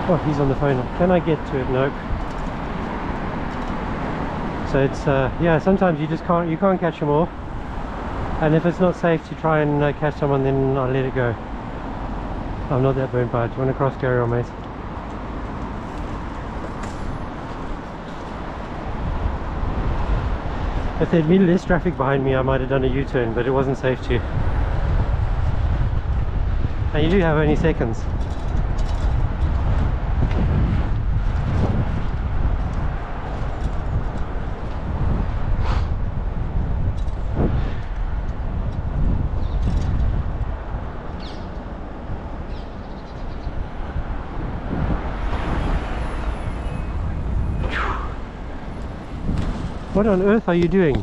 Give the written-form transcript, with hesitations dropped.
Oh, he's on the phone. Can I get to it? Nope. So it's yeah, sometimes you can't catch them all, and if it's not safe to try and catch someone, then I'll let it go. I'm not that burnt by it. Do you want to cross? Carry on, mate. If there'd been less traffic behind me, I might have done a U-turn, but it wasn't safe to. And you do have only seconds. What on earth are you doing?